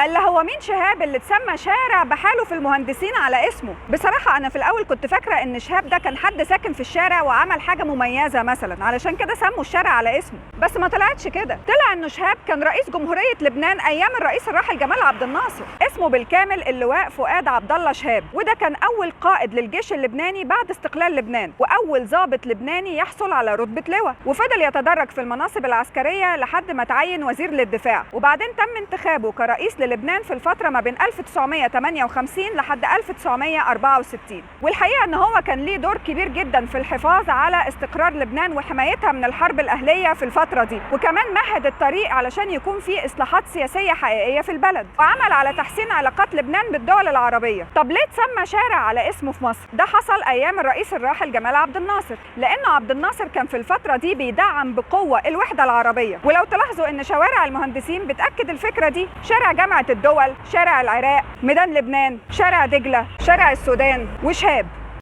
قال له هو مين شهاب اللي اتسمى شارع بحاله في المهندسين على اسمه؟ بصراحه انا في الاول كنت فاكره ان شهاب ده كان حد ساكن في الشارع وعمل حاجه مميزه مثلا علشان كده سموا الشارع على اسمه، بس ما طلعتش كده. طلع انه شهاب كان رئيس جمهوريه لبنان ايام الرئيس الراحل جمال عبد الناصر. اسمه بالكامل اللواء فؤاد عبد الله شهاب، وده كان اول قائد للجيش اللبناني بعد استقلال لبنان، واول ضابط لبناني يحصل على رتبه لواء، وفضل يتدرج في المناصب العسكريه لحد ما تعين وزير للدفاع، وبعدين تم انتخابه كرئيس للبنان في الفتره ما بين 1958 لحد 1964. والحقيقه ان هو كان ليه دور كبير جدا في الحفاظ على استقرار لبنان وحمايتها من الحرب الاهليه في الفتره دي، وكمان مهد الطريق علشان يكون في اصلاحات سياسيه حقيقيه في البلد، وعمل على تحسين علاقات لبنان بالدول العربيه. طب ليه اتسمى شارع على اسمه في مصر؟ ده حصل ايام الرئيس الراحل جمال عبد الناصر، لانه عبد الناصر كان في الفتره دي بيدعم بقوه الوحده العربيه. ولو تلاحظوا ان شوارع المهندسين بتاكد الفكره دي، شارع جامعه الدول، شارع العراق، ميدان لبنان، شارع دجله، شارع السودان، وشهاب.